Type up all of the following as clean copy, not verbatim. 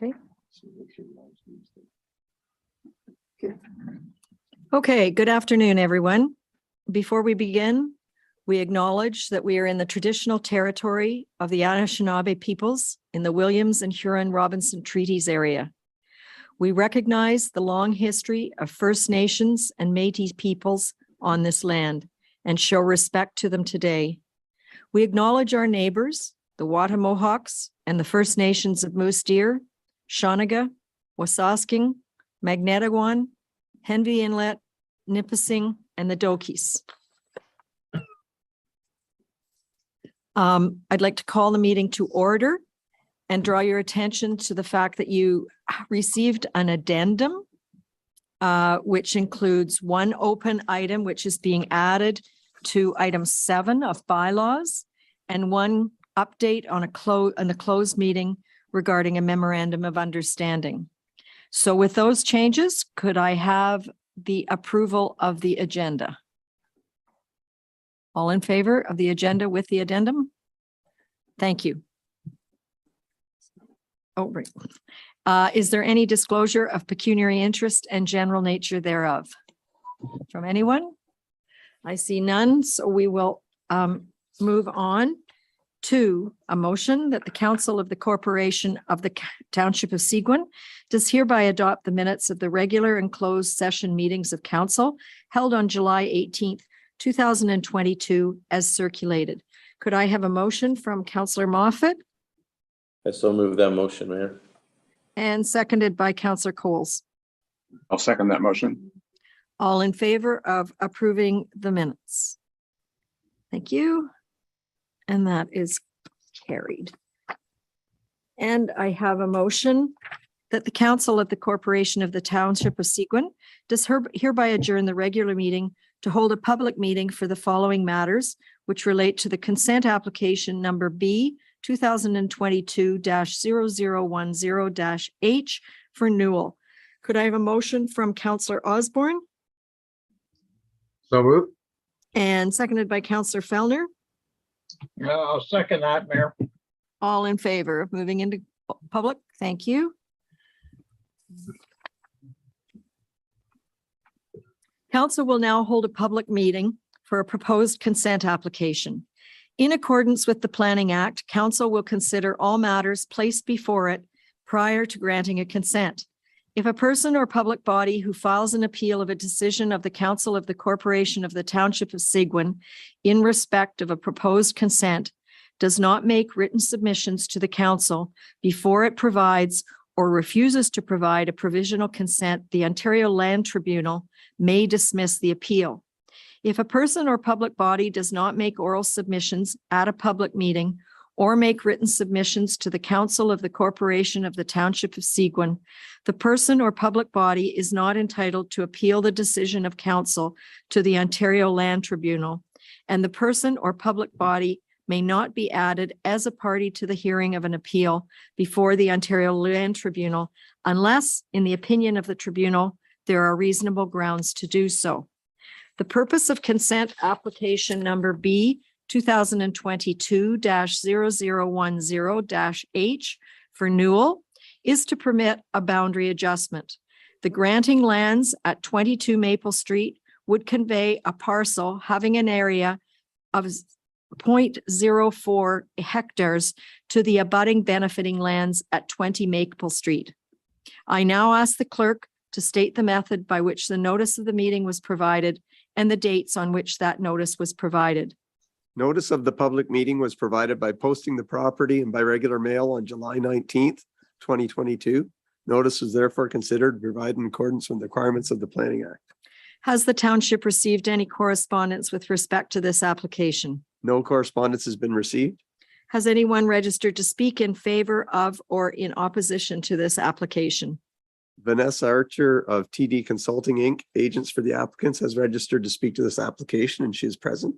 Okay. Okay, good afternoon, everyone. Before we begin, we acknowledge that we are in the traditional territory of the Anishinaabe peoples in the Williams and Huron-Robinson Treaties area. We recognize the long history of First Nations and Métis peoples on this land and show respect to them today. We acknowledge our neighbors, the Wattamohawks and the First Nations of Moose Deer, Shawniga, Wasasking, Magnetagon, Henvey Inlet, Nipissing, and the Dokis. I'd like to call the meeting to order and draw your attention to the fact that you received an addendum, which includes one open item, which is being added to item 7 of bylaws, and one update on the closed meeting regarding a memorandum of understanding. So with those changes, could I have the approval of the agenda? All in favor of the agenda with the addendum? Thank you. Oh, right. Is there any disclosure of pecuniary interest and general nature thereof? From anyone? I see none, so we will move on to a motion that the Council of the Corporation of the Township of Seguin does hereby adopt the minutes of the regular and closed session meetings of council held on July 18th, 2022 as circulated. Could I have a motion from Councillor Moffat? I so move that motion, Mayor. And seconded by Councillor Coles. I'll second that motion. All in favor of approving the minutes? Thank you. And that is carried. And I have a motion that the Council of the Corporation of the Township of Seguin does hereby adjourn the regular meeting to hold a public meeting for the following matters, which relate to the consent application number B 2022-0010-H for Newell. Could I have a motion from Councillor Osborne? So moved. And seconded by Councillor Fellner. I'll second that, Mayor. All in favor of moving into public? Thank you. Council will now hold a public meeting for a proposed consent application. In accordance with the Planning Act, Council will consider all matters placed before it prior to granting a consent. If a person or public body who files an appeal of a decision of the Council of the Corporation of the Township of Seguin in respect of a proposed consent does not make written submissions to the Council before it provides or refuses to provide a provisional consent, the Ontario Land Tribunal may dismiss the appeal. If a person or public body does not make oral submissions at a public meeting or make written submissions to the Council of the Corporation of the Township of Seguin, the person or public body is not entitled to appeal the decision of Council to the Ontario Land Tribunal, and the person or public body may not be added as a party to the hearing of an appeal before the Ontario Land Tribunal unless, in the opinion of the Tribunal, there are reasonable grounds to do so. The purpose of consent application number B 2022-0010-H for Newell is to permit a boundary adjustment. The granting lands at 22 Maple Street would convey a parcel having an area of 0.04 hectares to the abutting benefiting lands at 20 Maple Street. I now ask the clerk to state the method by which the notice of the meeting was provided and the dates on which that notice was provided. Notice of the public meeting was provided by posting the property and by regular mail on July 19th, 2022. Notice is therefore considered provided in accordance with the requirements of the Planning Act. Has the township received any correspondence with respect to this application? No correspondence has been received. Has anyone registered to speak in favor of or in opposition to this application? Vanessa Archer of TD Consulting, Inc., agents for the applicants, has registered to speak to this application and she is present.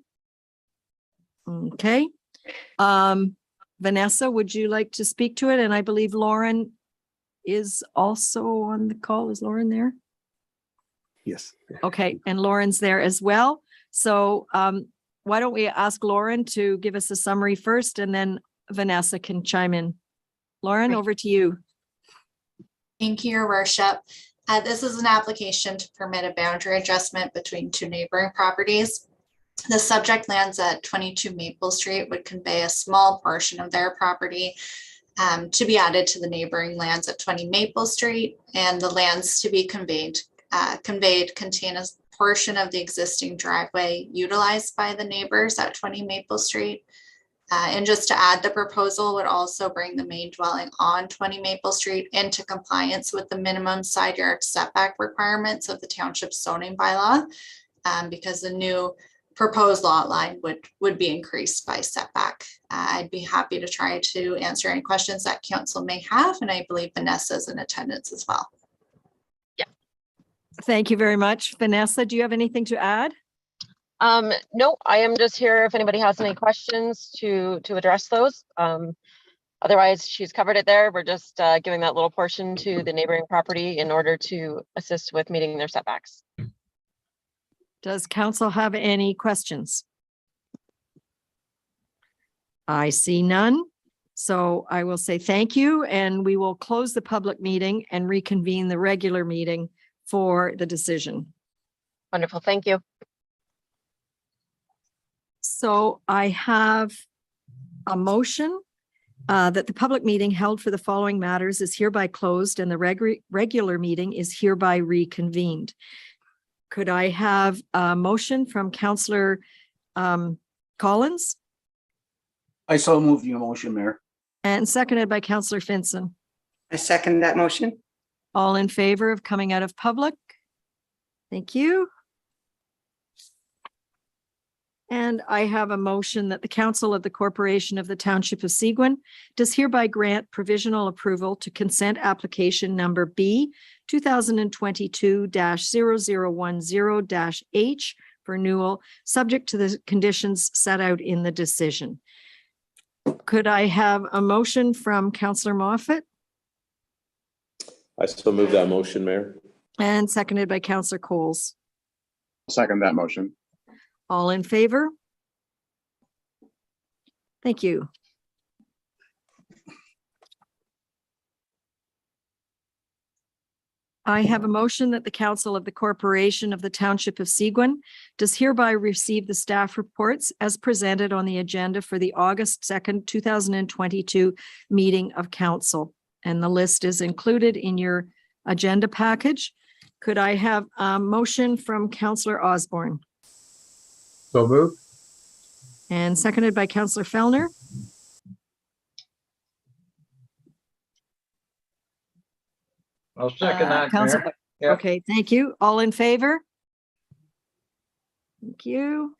Okay. Vanessa, would you like to speak to it? And I believe Lauren is also on the call. Is Lauren there? Yes. Okay, and Lauren's there as well. So why don't we ask Lauren to give us a summary first and then Vanessa can chime in. Lauren, over to you. Thank you, Your Worship. This is an application to permit a boundary adjustment between two neighboring properties. The subject lands at 22 Maple Street would convey a small portion of their property to be added to the neighboring lands at 20 Maple Street, and the lands to be conveyed contain a portion of the existing driveway utilized by the neighbors at 20 Maple Street. And just to add, the proposal would also bring the main dwelling on 20 Maple Street into compliance with the minimum side yard setback requirements of the township zoning bylaw, because the new proposed lot line would be increased by setback. I'd be happy to try to answer any questions that council may have, and I believe Vanessa is in attendance as well. Thank you very much. Vanessa, do you have anything to add? No, I am just here if anybody has any questions to address those. Otherwise, she's covered it there. We're just giving that little portion to the neighboring property in order to assist with meeting their setbacks. Does council have any questions? I see none. So I will say thank you, and we will close the public meeting and reconvene the regular meeting for the decision. Wonderful, thank you. So I have a motion that the public meeting held for the following matters is hereby closed and the regular meeting is hereby reconvened. Could I have a motion from Councillor Collins I so move your motion, Mayor. and seconded by Councillor Finson? I second that motion. All in favor of coming out of public? Thank you. And I have a motion that the Council of the Corporation of the Township of Seguin does hereby grant provisional approval to consent application number B 2022-0010-H for renewal, subject to the conditions set out in the decision. Could I have a motion from Councillor Moffat I so move that motion, Mayor. and seconded by Councillor Coles? Second that motion. All in favor? Thank you. I have a motion that the Council of the Corporation of the Township of Seguin does hereby receive the staff reports as presented on the agenda for the August 2nd, 2022 meeting of council. And the list is included in your agenda package. Could I have a motion from Councillor Osborne So move. and seconded by Councillor Fellner? I'll second that, Council- Mayor. Yep. Okay, thank you. All in favor? Thank you.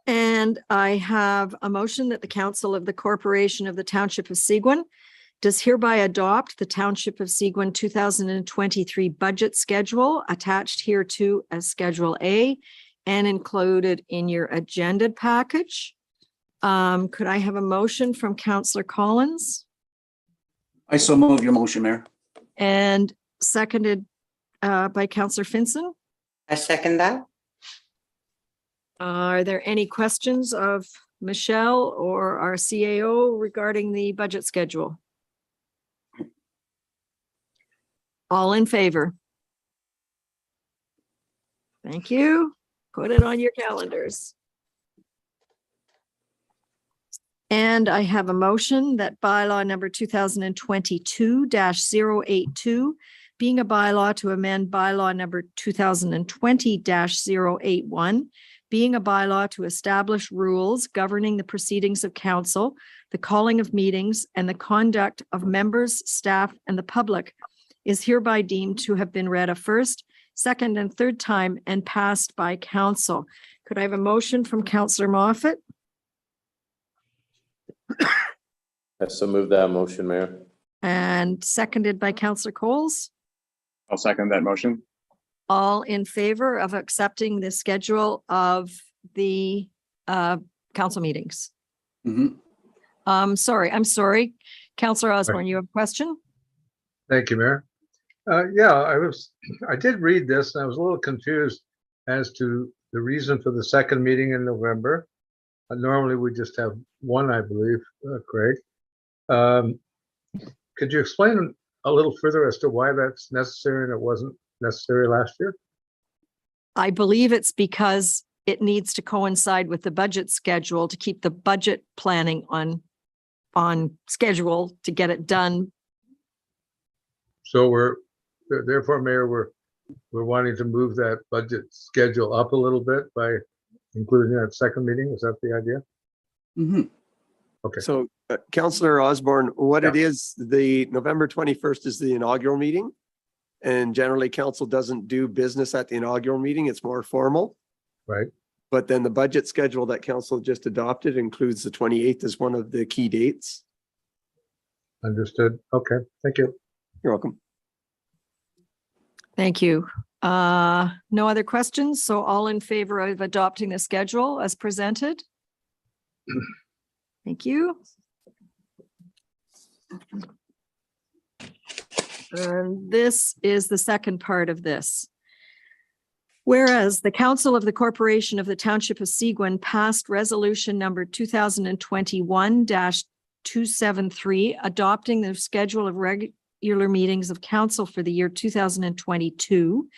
And I have a motion that the Council of the Corporation of the Township of Seguin does hereby adopt the Township of Seguin 2023 budget schedule attached here to as Schedule A and included in your agenda package. Could I have a motion from Councillor Collins I so move your motion, Mayor. and seconded by Councillor Finson? I second that. Are there any questions of Michelle or our CAO regarding the budget schedule? All in favor? Thank you. Put it on your calendars. And I have a motion that bylaw number 2022-082, being a bylaw to amend bylaw number 2020-081, being a bylaw to establish rules governing the proceedings of council, the calling of meetings, and the conduct of members, staff, and the public, is hereby deemed to have been read a first, second, and third time and passed by council. Could I have a motion from Councillor Moffat? I so move that motion, Mayor. And seconded by Councillor Coles? I'll second that motion. All in favor of accepting the schedule of the council meetings? Mhm. I'm sorry. Councillor Osborne, you have a question? Thank you, Mayor. Yeah, I did read this and I was a little confused as to the reason for the second meeting in November. Normally, we just have one, I believe, Craig. Could you explain a little further as to why that's necessary and it wasn't necessary last year? I believe it's because it needs to coincide with the budget schedule to keep the budget planning on schedule to get it done. So therefore, Mayor, we're wanting to move that budget schedule up a little bit by including that second meeting. Is that the idea? Mm-hmm. Okay. So Councillor Osborne, what it Yeah. is, the November 21st is the inaugural meeting. And generally council doesn't do business at the inaugural meeting. It's more formal. Right. But then the budget schedule that council just adopted includes the 28th as one of the key dates. Understood. Okay. Thank you. You're welcome. Thank you. No other questions? So all in favor of adopting the schedule as presented? Thank you. This is the second part of this. Whereas the Council of the Corporation of the Township of Seguin passed resolution number 2021-273, adopting the schedule of regular meetings of council for the year 2022.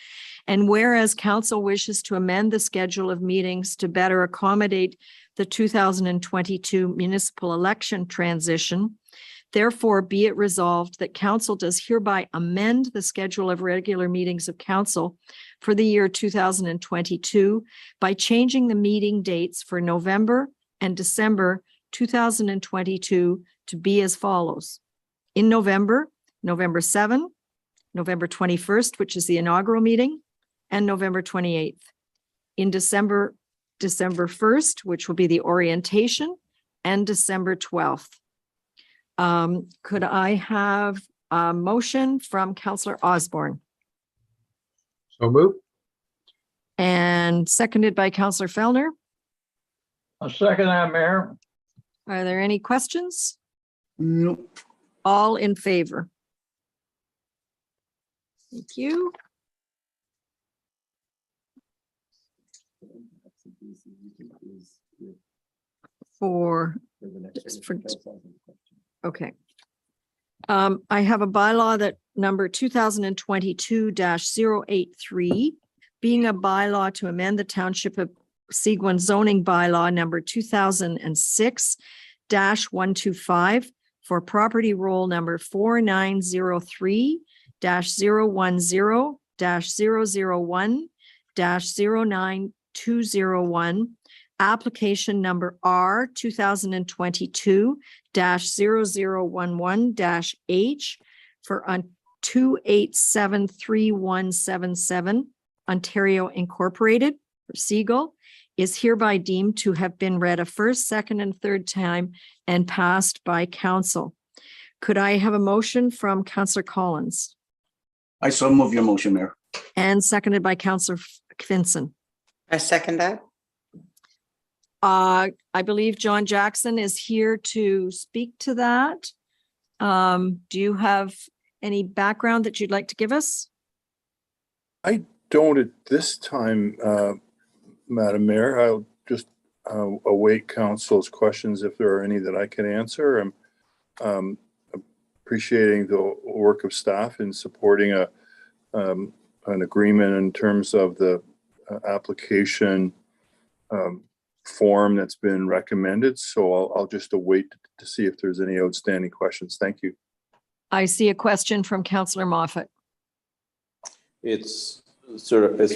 And whereas council wishes to amend the schedule of meetings to better accommodate the 2022 municipal election transition, therefore be it resolved that council does hereby amend the schedule of regular meetings of council for the year 2022 by changing the meeting dates for November and December 2022 to be as follows. In November, November 7, November 21st, which is the inaugural meeting, and November 28th. In December, December 1st, which will be the orientation, and December 12th. Could I have a motion from Councillor Osborne So move. and seconded by Councillor Fellner? I'll second that, Mayor. Are there any questions? Nope. All in favor? Thank you. Okay. I have a bylaw that number 2022-083, being a bylaw to amend the Township of Seguin zoning bylaw number 2006-125 for property roll number 4903-001-001-09201, application number R 2022-0011-H for 2873177 Ontario Incorporated for Seagull is hereby deemed to have been read a first, second, and third time and passed by council. Could I have a motion from Councillor Collins I so move your motion, Mayor. and seconded by Councillor Finson? I second that. I believe John Jackson is here to speak to that. Do you have any background that you'd like to give us? I don't at this time, Madam Mayor. I'll just await council's questions if there are any that I can answer. I'm appreciating the work of staff in supporting an agreement in terms of the application form that's been recommended. So I'll just await to see if there's any outstanding questions. Thank you. I see a question from Councillor Moffat. It's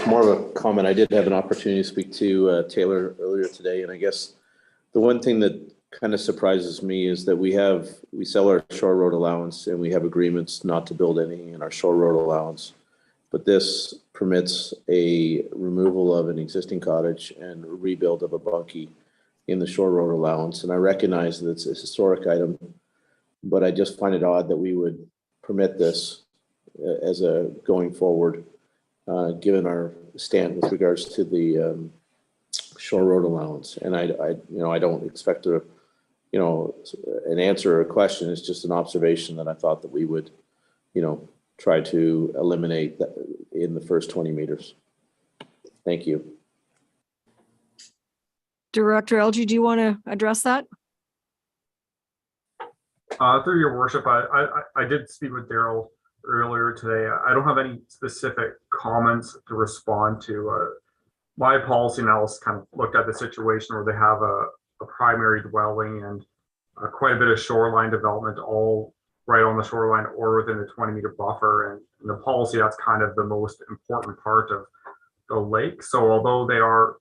more of a comment. I did have an opportunity to speak to Taylor earlier today, and I guess the one thing that kind of surprises me is that we sell our shore road allowance and we have agreements not to build anything in our shore road allowance. But this permits a removal of an existing cottage and rebuild of a bunkie in the shore road allowance. And I recognize that it's a historic item, but I just find it odd that we would permit this as a going forward, given our stand with regards to the shore road allowance. And I don't expect an answer or a question. It's just an observation that I thought that we would, try to eliminate that in the first 20 meters. Thank you. Director LG, do you want to address that? Through your worship, I did speak with Daryl earlier today. I don't have any specific comments to respond to. My policy analysis kind of looked at the situation where they have a primary dwelling and quite a bit of shoreline development, all right on the shoreline or within the 20-meter buffer. And in the policy, that's kind of the most important part of the lake. So although they are,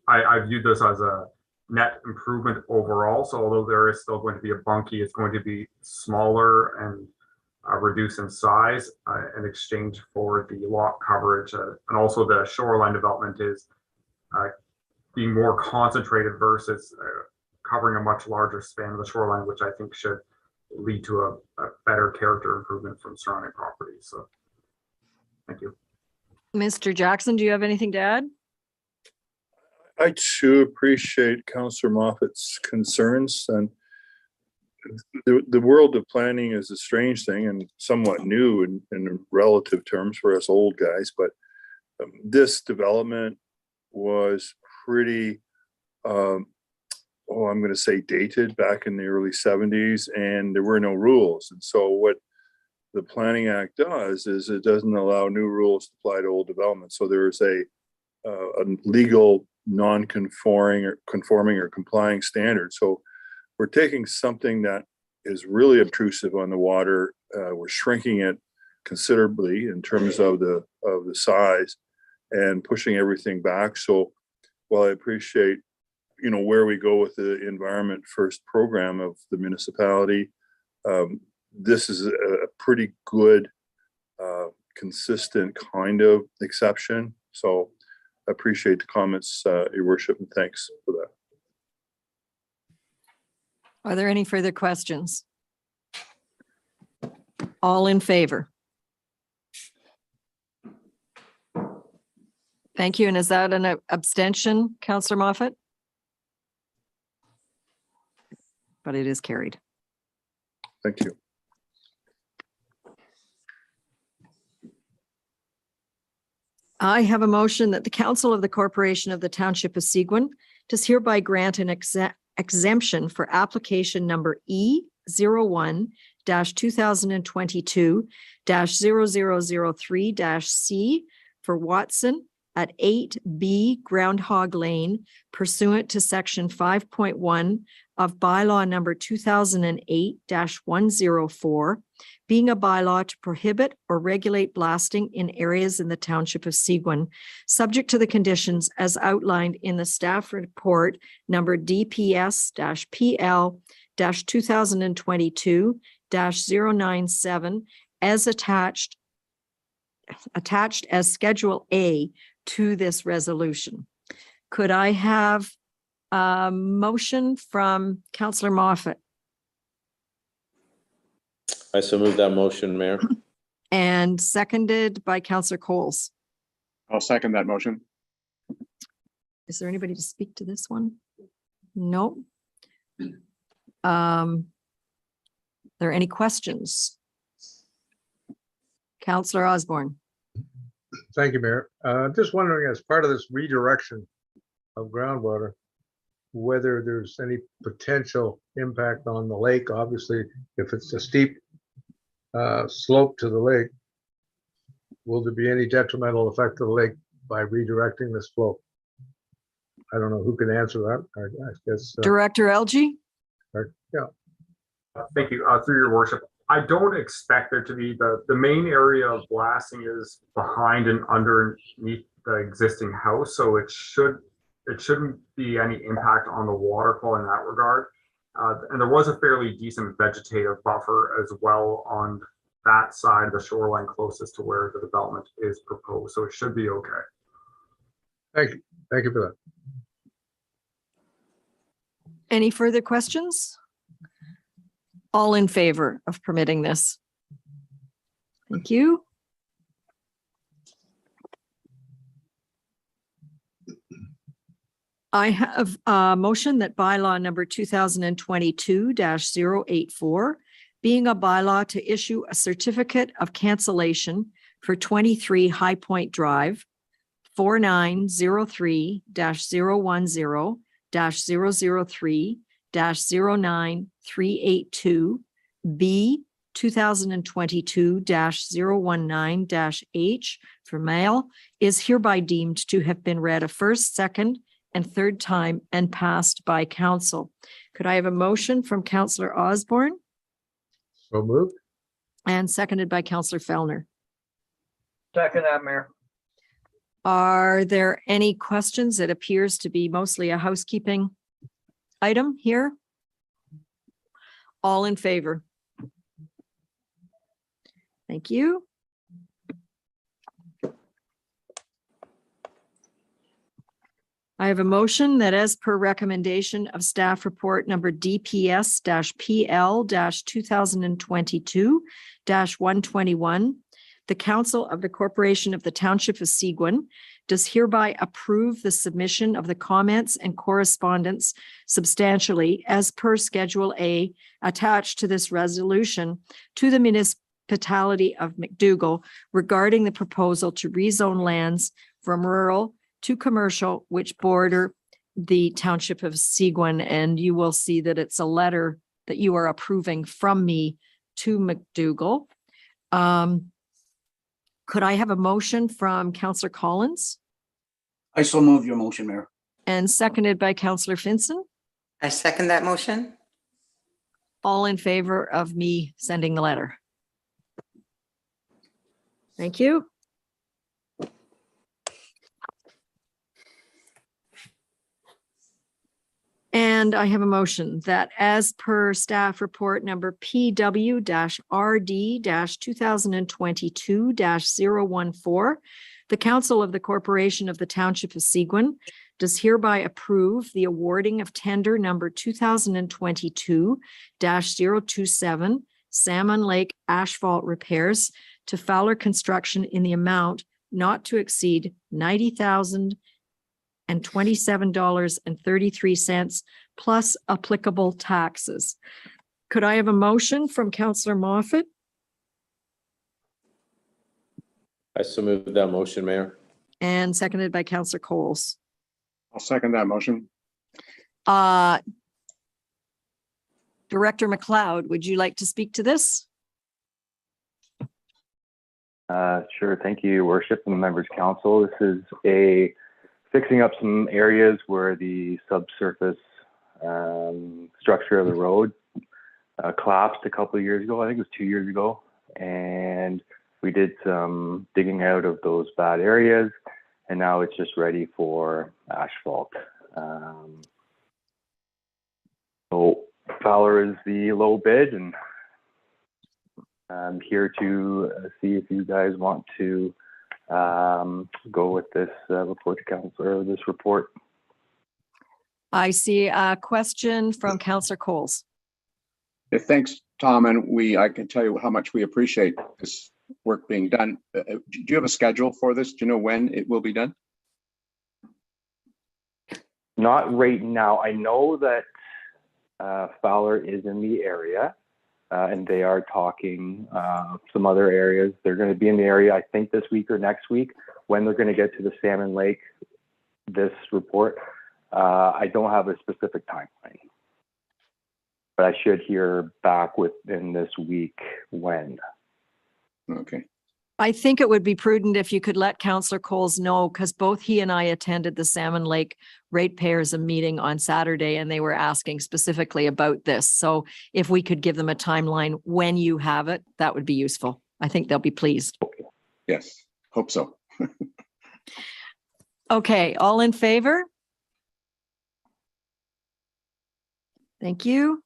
I viewed this as a net improvement overall. So although there is still going to be a bunkie, it's going to be smaller and reduce in size in exchange for the lot coverage. And also the shoreline development is being more concentrated versus covering a much larger span of the shoreline, which I think should lead to a better character improvement from surrounding properties. So thank you. Mr. Jackson, do you have anything to add? I too appreciate Councillor Moffat's concerns, and the world of planning is a strange thing and somewhat new in relative terms for us old guys, but this development was pretty, I'm going to say dated back in the early 70s, and there were no rules. And so what the Planning Act does is it doesn't allow new rules to apply to old development. So there is a legal non-conforming or complying standard. So we're taking something that is really obtrusive on the water. We're shrinking it considerably in terms of the size and pushing everything back. So while I appreciate, where we go with the Environment First program of the municipality, this is a pretty good, consistent kind of exception. So I appreciate the comments, Your Worship, and thanks for that. Are there any further questions? All in favor? Thank you. And is that an abstention, Councillor Moffat? But it is carried. Thank you. I have a motion that the Council of the Corporation of the Township of Seguin does hereby grant an exemption for application number E01-2022-0003-C for Watson at 8B Groundhog Lane pursuant to section 5.1 of bylaw number 2008-104, being a bylaw to prohibit or regulate blasting in areas in the Township of Seguin, subject to the conditions as outlined in the staff report number DPS-PL-2022-097 as attached as Schedule A to this resolution. Could I have a motion from Councillor Moffat? I so move that motion, Mayor. And seconded by Councillor Coles. I'll second that motion. Is there anybody to speak to this one? No. Are there any questions? Councillor Osborne. Thank you, Mayor. Just wondering, as part of this redirection of groundwater, whether there's any potential impact on the lake. Obviously, if it's a steep slope to the lake, will there be any detrimental effect to the lake by redirecting this flow? I don't know who can answer that. I guess Director LG. Yeah. Thank you. Through your worship, I don't expect there to be the main area of blasting is behind and underneath the existing house, so it shouldn't be any impact on the waterfall in that regard. And there was a fairly decent vegetative buffer as well on that side of the shoreline closest to where the development is proposed, so it should be okay. Thank you. Thank you for that. Any further questions? All in favor of permitting this? Thank you. I have a motion that bylaw number 2022-084, being a bylaw to issue a certificate of cancellation for 23 High Point Drive, 4903-010, 003 09382 B 2022 019 H for mail is hereby deemed to have been read a first, second, and third time and passed by council. Could I have a motion from Councillor Osborne So moved. and seconded by Councillor Fellner? Second that, Mayor. Are there any questions? It appears to be mostly a housekeeping item here. All in favor? Thank you. I have a motion that as per recommendation of staff report number DPS-PL-2022-121, the Council of the Corporation of the Township of Seguin does hereby approve the submission of the comments and correspondence substantially as per Schedule A attached to this resolution to the municipality of McDougall regarding the proposal to rezone lands from rural to commercial, which border the Township of Seguin. And you will see that it's a letter that you are approving from me to McDougall. Could I have a motion from Councillor Collins I so move your motion, Mayor. and seconded by Councillor Finson? I second that motion. All in favor of me sending the letter? Thank you. And I have a motion that as per staff report number PW-RD-2022-014, the Council of the Corporation of the Township of Seguin does hereby approve the awarding of tender number 2022-027 Salmon Lake asphalt repairs to Fowler Construction in the amount not to exceed $90,027.33 plus applicable taxes. Could I have a motion from Councillor Moffat I so move that motion, Mayor. and seconded by Councillor Coles? I'll second that motion. Director McLeod, would you like to speak to this? Sure. Thank you, Your Worship and the members council. This is fixing up some areas where the subsurface structure of the road collapsed a couple of years ago. I think it was 2 years ago. And we did some digging out of those bad areas, and now it's just ready for asphalt. So Fowler is the low bid, and I'm here to see if you guys want to go with this report to council, or this report. I see a question from Councillor Coles. Yeah, thanks, Tom, and I can tell you how much we appreciate this work being done. Do you have a schedule for this? Do you know when it will be done? Not right now. I know that Fowler is in the area, and they are talking some other areas. They're going to be in the area, I think, this week or next week. When they're going to get to the Salmon Lake, this report, I don't have a specific timeline, but I should hear back within this week when. Okay. I think it would be prudent if you could let Councillor Coles know, because both he and I attended the Salmon Lake ratepayers meeting on Saturday, and they were asking specifically about this. So if we could give them a timeline when you have it, that would be useful. I think they'll be pleased. Yes, hope so. Okay, all in favor? Thank you.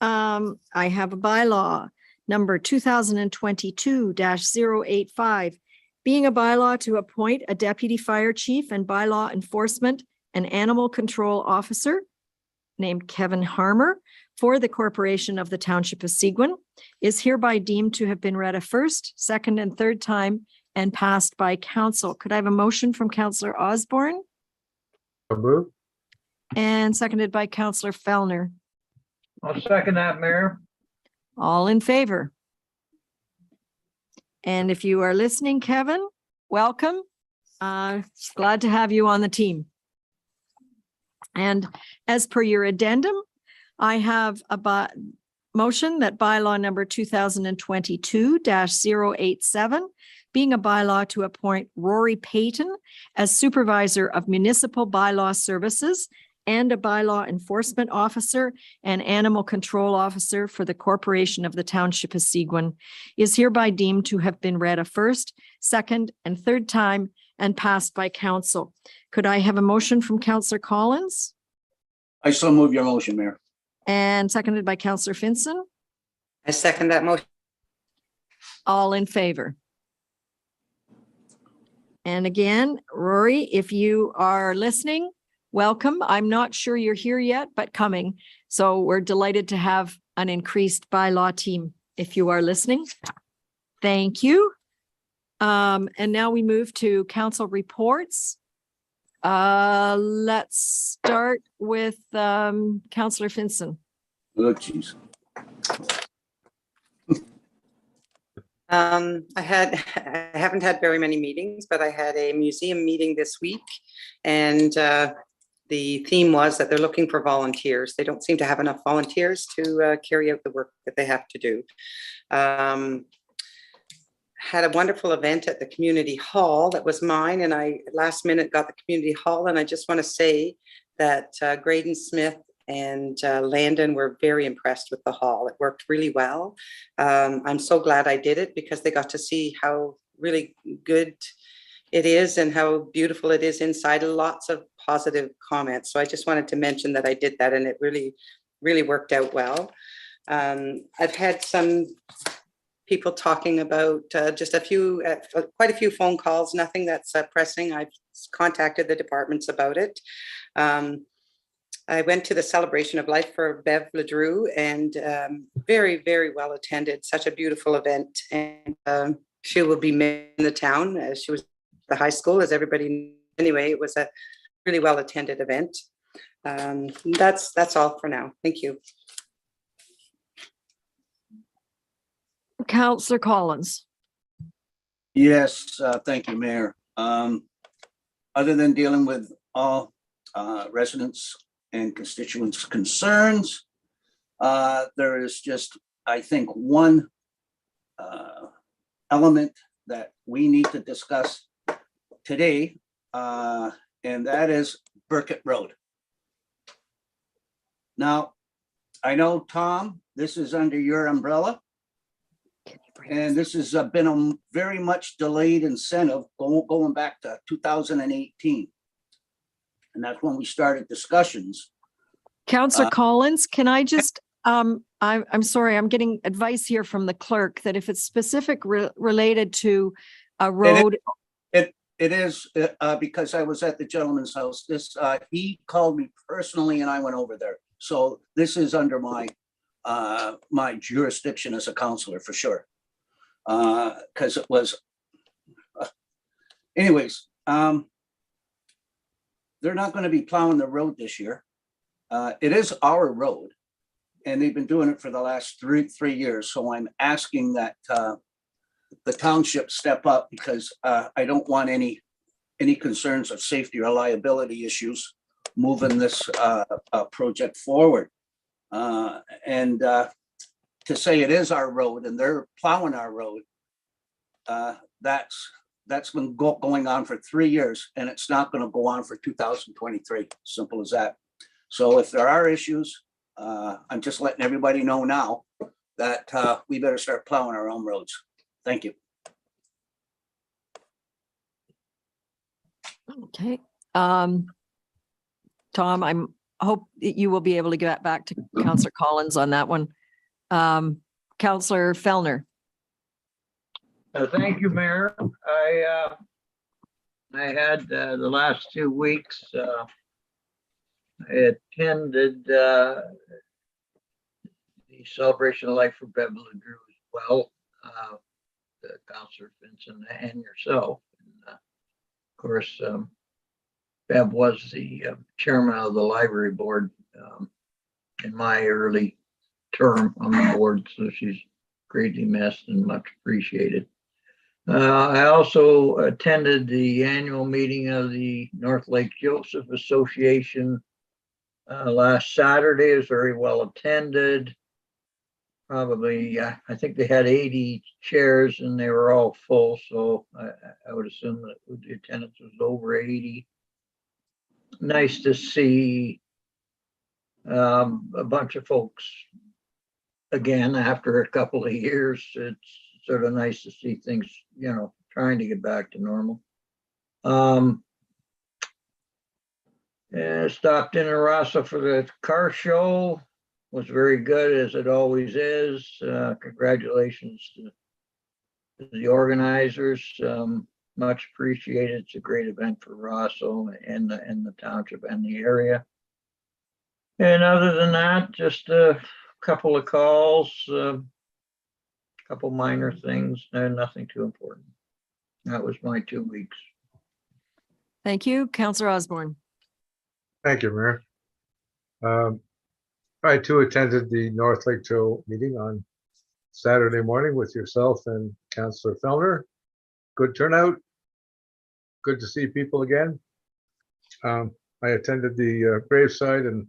I have a bylaw number 2022-085, being a bylaw to appoint a deputy fire chief and bylaw enforcement and animal control officer named Kevin Harmer for the Corporation of the Township of Seguin, is hereby deemed to have been read a first, second, and third time and passed by council. Could I have a motion from Councillor Osborne So moved. and seconded by Councillor Fellner? I'll second that, Mayor. All in favor? And if you are listening, Kevin, welcome. Glad to have you on the team. And as per your addendum, I have a motion that bylaw number 2022-087, being a bylaw to appoint Rory Payton as supervisor of municipal bylaw services and a bylaw enforcement officer and animal control officer for the corporation of the Township of Seguin, is hereby deemed to have been read a first, second, and third time and passed by council. Could I have a motion from Councillor Collins I so move your motion, Mayor. and seconded by Councillor Finson? I second that motion. All in favor? And again, Rory, if you are listening, welcome. I'm not sure you're here yet, but coming. So we're delighted to have an increased bylaw team if you are listening. Thank you. And now we move to council reports. Let's start with Councillor Finson. Oh, geez. I haven't had very many meetings, but I had a museum meeting this week, and the theme was that they're looking for volunteers. They don't seem to have enough volunteers to carry out the work that they have to do. Had a wonderful event at the community hall that was mine, and I last minute got the community hall, and I just want to say that Graydon Smith and Landon were very impressed with the hall. It worked really well. I'm so glad I did it because they got to see how really good it is and how beautiful it is inside. Lots of positive comments. So I just wanted to mention that I did that, and it really, really worked out well. I've had some people talking about just quite a few phone calls, nothing that's pressing. I've contacted the departments about it. I went to the celebration of life for Bev Ledrew, and very, very well attended. Such a beautiful event, and she will be in the town as she was at the high school, as everybody knew. Anyway, it was a really well attended event. That's all for now. Thank you. Councillor Collins. Yes, thank you, Mayor. Other than dealing with all residents and constituents' concerns, there is just, I think, one element that we need to discuss today, and that is Burkitt Road. Now, I know, Tom, this is under your umbrella, and this has been a very much delayed incentive going back to 2018. And that's when we started discussions. Councillor Collins, can I just, I'm sorry, I'm getting advice here from the clerk that if it's specific related to a road. It is because I was at the gentleman's house. He called me personally and I went over there. So this is under my my jurisdiction as a counselor for sure. Because it was, anyways, they're not going to be plowing the road this year. It is our road, and they've been doing it for the last three years. So I'm asking that the township step up, because I don't want any concerns of safety or liability issues moving this project forward. And to say it is our road and they're plowing our road, that's been going on for 3 years, and it's not going to go on for 2023. Simple as that. So if there are issues, I'm just letting everybody know now that we better start plowing our own roads. Thank you. Okay. Tom, I hope that you will be able to get back to Councillor Collins on that one. Councillor Fellner. Thank you, Mayor. I had the last 2 weeks, I attended the celebration of life for Bev Ledrew as well, Councillor Vincent and yourself. And, of course, Bev was the chairman of the library board in my early term on the board, so she's greatly missed and much appreciated. I also attended the annual meeting of the North Lake Joseph Association last Saturday. It was very well attended. Probably, I think they had 80 chairs and they were all full. So I would assume that the attendance was over 80. Nice to see a bunch of folks again after a couple of years. It's sort of nice to see things, trying to get back to normal. And stopped in Arasa for the car show. Was very good, as it always is. Congratulations to the organizers. Much appreciated. It's a great event for Rosso and the township and the area. And other than that, just a couple of calls, couple minor things, nothing too important. That was my 2 weeks. Thank you. Councillor Osborne. Thank you, Mayor. I too attended the North Lake Joe meeting on Saturday morning with yourself and Councillor Fellner. Good turnout. Good to see people again. I attended the graveside and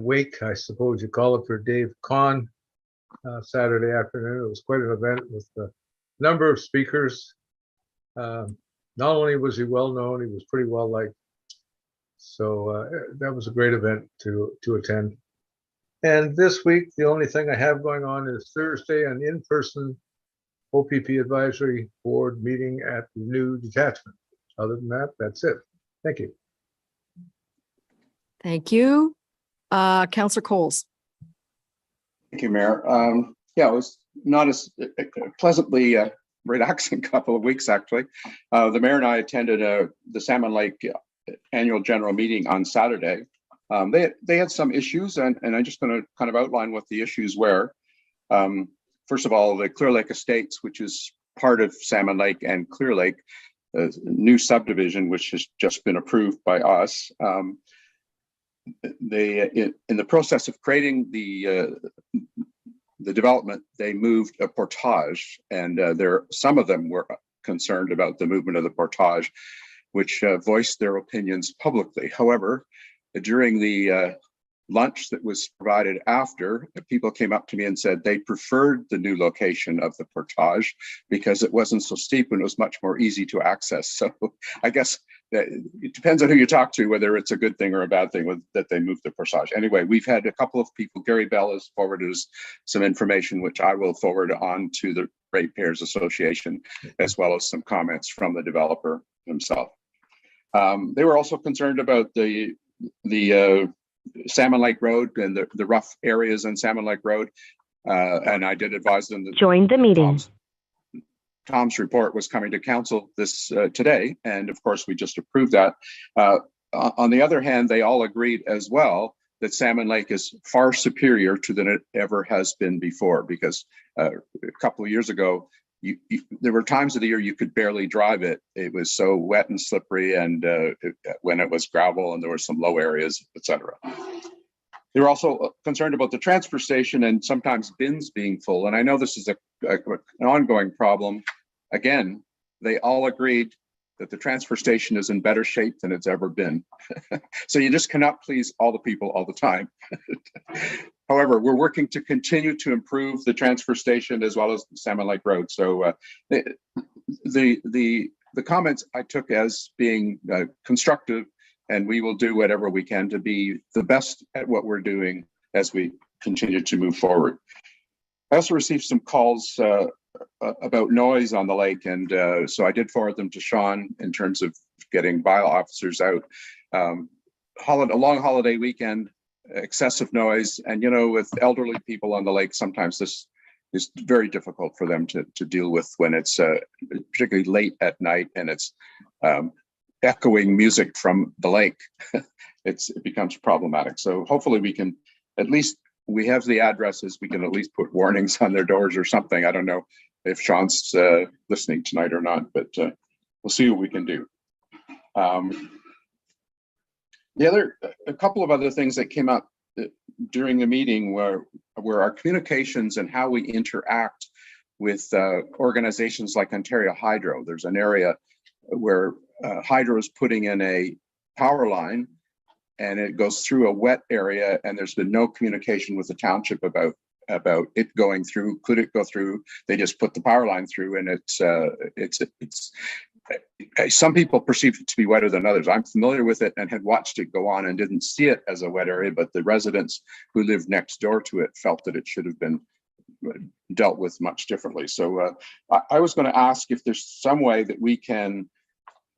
wake, I suppose you call it, for Dave Kahn Saturday afternoon. It was quite an event with a number of speakers. Not only was he well known, he was pretty well liked. So that was a great event to attend. And this week, the only thing I have going on is Thursday, an in-person OPP Advisory Board meeting at the new detachment. Other than that, that's it. Thank you. Thank you. Councillor Coles. Thank you, Mayor. Yeah, it was not as pleasantly relaxing couple of weeks, actually. The mayor and I attended the Salmon Lake annual general meeting on Saturday. They had some issues, and I'm just going to kind of outline what the issues were. First of all, the Clear Lake Estates, which is part of Salmon Lake and Clear Lake, new subdivision, which has just been approved by us. They, in the process of creating the development, they moved a portage, and some of them were concerned about the movement of the portage, which voiced their opinions publicly. However, during the lunch that was provided after, people came up to me and said they preferred the new location of the portage because it wasn't so steep and it was much more easy to access. So I guess that it depends on who you talk to, whether it's a good thing or a bad thing that they moved the portage. Anyway, we've had a couple of people, Gary Bell has forwarded us some information, which I will forward on to the Ratepayers Association, as well as some comments from the developer himself. They were also concerned about the Salmon Lake Road and the rough areas on Salmon Lake Road. And I did advise them that join the meeting. Tom's report was coming to council this today. And of course, we just approved that. On the other hand, they all agreed as well that Salmon Lake is far superior to than it ever has been before, because a couple of years ago, there were times of the year you could barely drive it. It was so wet and slippery, and when it was gravel, and there were some low areas, etc. They were also concerned about the transfer station and sometimes bins being full. And I know this is an ongoing problem. Again, they all agreed that the transfer station is in better shape than it's ever been. So you just cannot please all the people all the time. However, we're working to continue to improve the transfer station as well as the Salmon Lake Road. So the comments I took as being constructive, and we will do whatever we can to be the best at what we're doing as we continue to move forward. I also received some calls about noise on the lake, and so I did forward them to Sean in terms of getting bio officers out. A long holiday weekend, excessive noise, and with elderly people on the lake, sometimes this is very difficult for them to deal with when it's particularly late at night and it's echoing music from the lake. It becomes problematic. So hopefully we can at least, we have the addresses, we can at least put warnings on their doors or something. I don't know if Sean's listening tonight or not, but we'll see what we can do. A couple of other things that came up during the meeting were our communications and how we interact with organizations like Ontario Hydro. There's an area where Hydro is putting in a power line, and it goes through a wet area, and there's been no communication with the township about it going through. Could it go through? They just put the power line through, and it's some people perceive it to be wetter than others. I'm familiar with it and had watched it go on and didn't see it as a wet area, but the residents who lived next door to it felt that it should have been dealt with much differently. So I was going to ask if there's some way that we can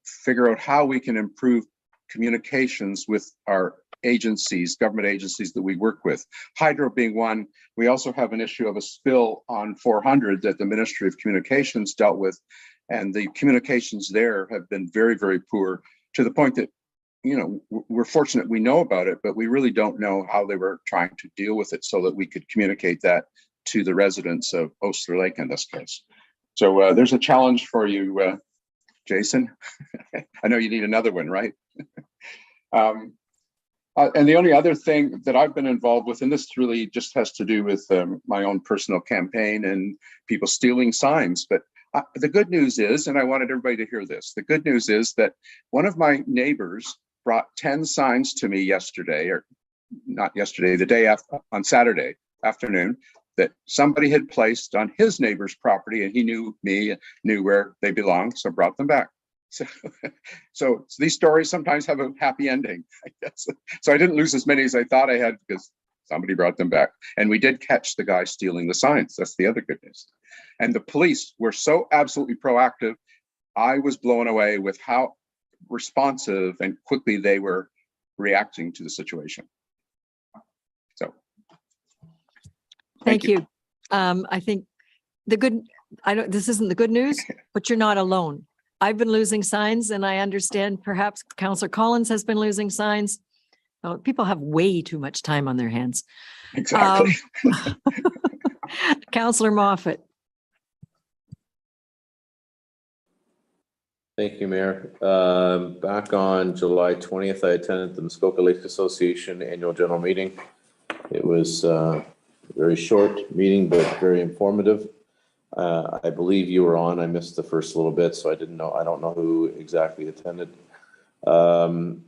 figure out how we can improve communications with our agencies, government agencies that we work with. Hydro being one. We also have an issue of a spill on 400 that the Ministry of Communications dealt with, and the communications there have been very, very poor, to the point that, you know, we're fortunate we know about it, but we really don't know how they were trying to deal with it so that we could communicate that to the residents of Oastler Lake in this case. So there's a challenge for you, Jason. I know you need another one, right? And the only other thing that I've been involved with, and this really just has to do with my own personal campaign and people stealing signs. But the good news is, and I wanted everybody to hear this, the good news is that one of my neighbors brought 10 signs to me yesterday, or not yesterday, the day after, on Saturday afternoon, that somebody had placed on his neighbor's property, and he knew me, knew where they belonged, so brought them back. So these stories sometimes have a happy ending, I guess. So I didn't lose as many as I thought I had because somebody brought them back. And we did catch the guy stealing the signs. That's the other good news. And the police were so absolutely proactive. I was blown away with how responsive and quickly they were reacting to the situation. So. Thank you. I think this isn't the good news, but you're not alone. I've been losing signs, and I understand perhaps Councillor Collins has been losing signs. Oh, people have way too much time on their hands. Exactly. Councillor Moffat. Thank you, Mayor. Back on July 20th, I attended the Muskoka Lake Association Annual General Meeting. It was a very short meeting, but very informative. I believe you were on. I missed the first little bit, so I don't know who exactly attended. On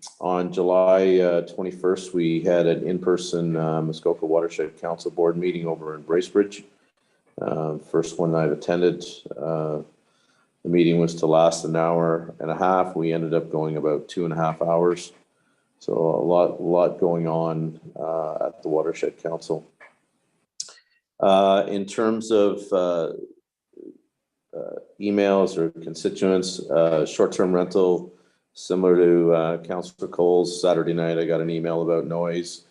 July 21st, we had an in-person Muskoka Watershed Council Board meeting over in Bracebridge. First one I've attended. The meeting was to last an hour and a half. We ended up going about 2.5 hours. So a lot going on at the Watershed Council. In terms of emails or constituents, short-term rental, similar to Councillor Cole's Saturday night, I got an email about noise.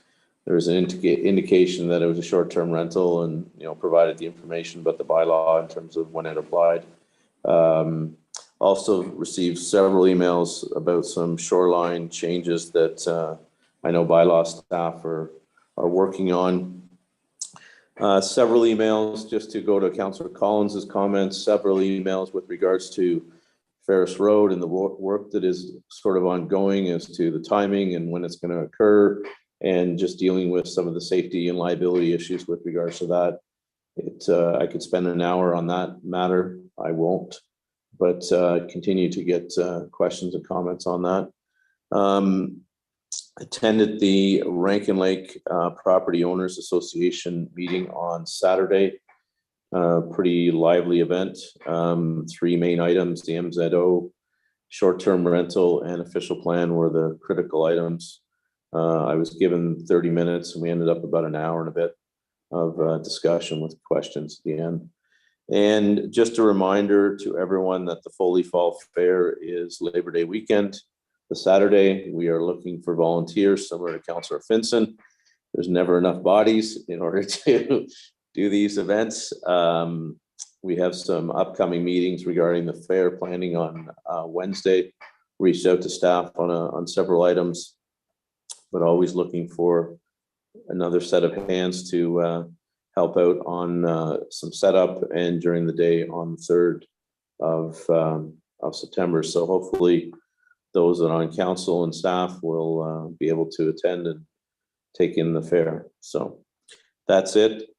There was an indication that it was a short-term rental, and provided the information about the bylaw in terms of when it applied. Also received several emails about some shoreline changes that I know bylaw staff are working on. Several emails, just to go to Councillor Collins's comments, several emails with regards to Ferris Road and the work that is sort of ongoing as to the timing and when it's going to occur, and just dealing with some of the safety and liability issues with regards to that. I could spend an hour on that matter. I won't, but continue to get questions and comments on that. Attended the Rankin Lake Property Owners Association meeting on Saturday. Pretty lively event. 3 main items: the MZO, short-term rental, and official plan were the critical items. I was given 30 minutes, and we ended up about an hour and a bit of discussion with questions at the end. And just a reminder to everyone that the Foley Fall Fair is Labor Day weekend. The Saturday, we are looking for volunteers, similar to Councillor Finson. There's never enough bodies in order to do these events. We have some upcoming meetings regarding the fair planning on Wednesday. Reached out to staff on several items, but always looking for another set of hands to help out on some setup and during the day on the 3rd of September. So hopefully those that are on council and staff will be able to attend and take in the fair. So that's it.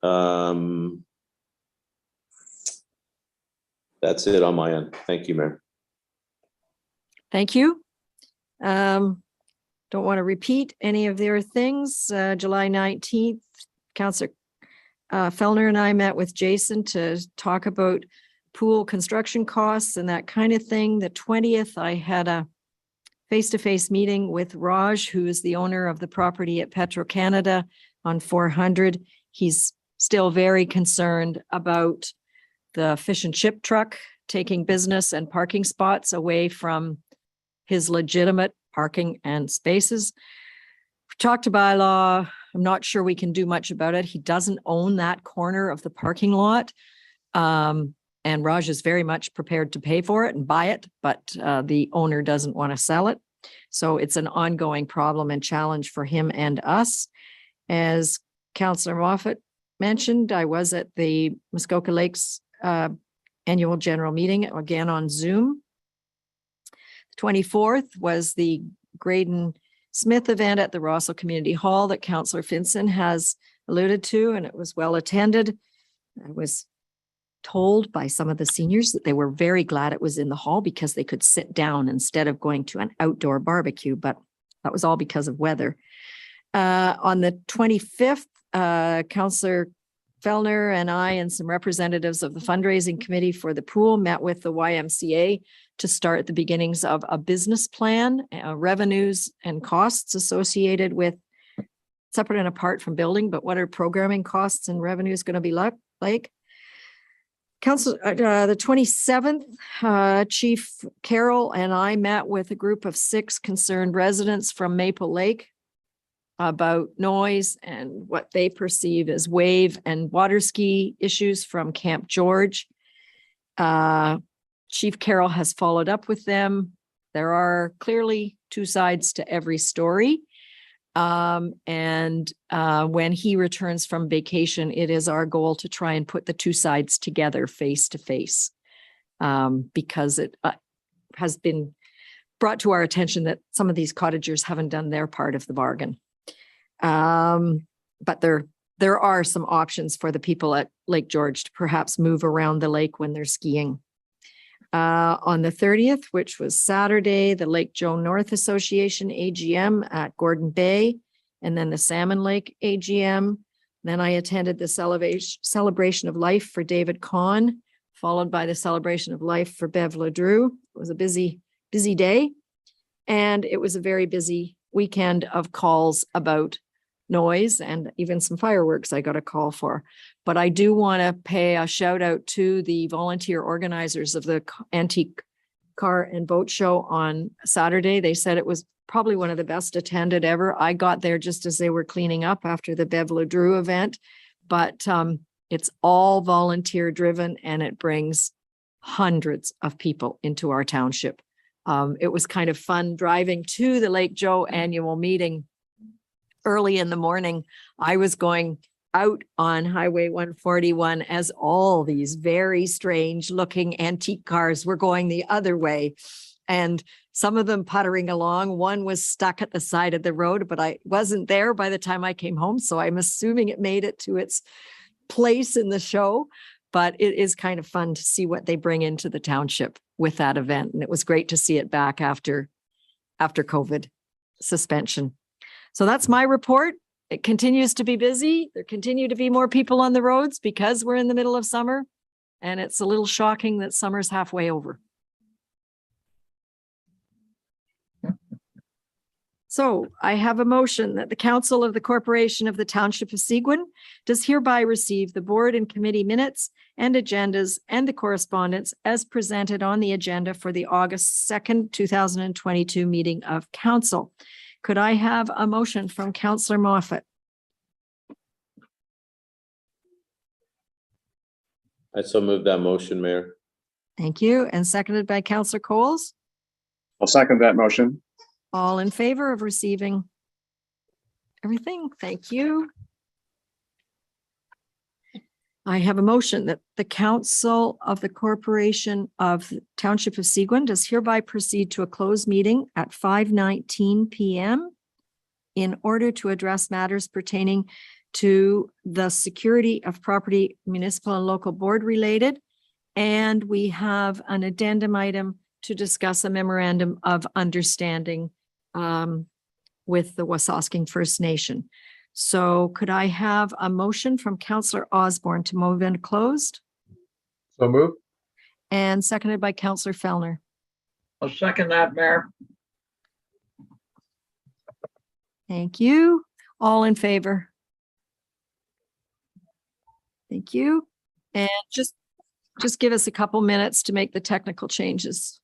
That's it on my end. Thank you, Mayor. Thank you. Don't want to repeat any of their things. July 19th, Councillor Fellner and I met with Jason to talk about pool construction costs and that kind of thing. The 20th, I had a face-to-face meeting with Raj, who is the owner of the property at Petro-Canada on 400. He's still very concerned about the fish and chip truck taking business and parking spots away from his legitimate parking and spaces. We talked to bylaw. I'm not sure we can do much about it. He doesn't own that corner of the parking lot. And Raj is very much prepared to pay for it and buy it, but the owner doesn't want to sell it. So it's an ongoing problem and challenge for him and us. As Councillor Moffat mentioned, I was at the Muskoka Lakes annual general meeting, again on Zoom. 24th was the Graydon Smith event at the Rossall Community Hall that Councillor Finson has alluded to, and it was well attended. I was told by some of the seniors that they were very glad it was in the hall because they could sit down instead of going to an outdoor barbecue, but that was all because of weather. On the 25th, Councillor Fellner and I and some representatives of the fundraising committee for the pool met with the YMCA to start the beginnings of a business plan, revenues and costs associated with, separate and apart from building, but what are programming costs and revenues going to be like? Council, the 27th, Chief Carroll and I met with a group of 6 concerned residents from Maple Lake about noise and what they perceive as wave and water ski issues from Camp George. Chief Carroll has followed up with them. There are clearly 2 sides to every story. When he returns from vacation, it is our goal to try and put the 2 sides together face to face, because it has been brought to our attention that some of these cottagers haven't done their part of the bargain. But there are some options for the people at Lake George to perhaps move around the lake when they're skiing. On the 30th, which was Saturday, the Lake Joe North Association AGM at Gordon Bay, and then the Salmon Lake AGM. Then I attended the celebration of life for David Kahn, followed by the celebration of life for Bev Ledrew. It was a busy day. And it was a very busy weekend of calls about noise and even some fireworks I got a call for. But I do want to pay a shout out to the volunteer organizers of the Antique Car and Boat Show on Saturday. They said it was probably one of the best attended ever. I got there just as they were cleaning up after the Bev Ledrew event, but it's all volunteer driven and it brings hundreds of people into our township. It was kind of fun driving to the Lake Joe annual meeting early in the morning. I was going out on Highway 141 as all these very strange looking antique cars were going the other way. And some of them puttering along. One was stuck at the side of the road, but I wasn't there by the time I came home. So I'm assuming it made it to its place in the show. But it is kind of fun to see what they bring into the township with that event. And it was great to see it back after COVID suspension. So that's my report. It continues to be busy. There continue to be more people on the roads because we're in the middle of summer. And it's a little shocking that summer's halfway over. So I have a motion that the Council of the Corporation of the Township of Seguin does hereby receive the board and committee minutes and agendas and the correspondence as presented on the agenda for the August 2nd, 2022 meeting of council. Could I have a motion from Councillor Moffat? I so move that motion, Mayor. Thank you. And seconded by Councillor Coles. I'll second that motion. All in favor of receiving everything? Thank you. I have a motion that the Council of the Corporation of the Township of Seguin does hereby proceed to a closed meeting at 5:19 p.m. in order to address matters pertaining to the security of property, municipal and local board related, And we have an addendum item to discuss a memorandum of understanding with the Wasasking First Nation. So could I have a motion from Councillor Osborne to move into closed So move. and seconded by Councillor Fellner? I'll second that, Mayor. Thank you. All in favor? Thank you. And just give us a couple minutes to make the technical changes.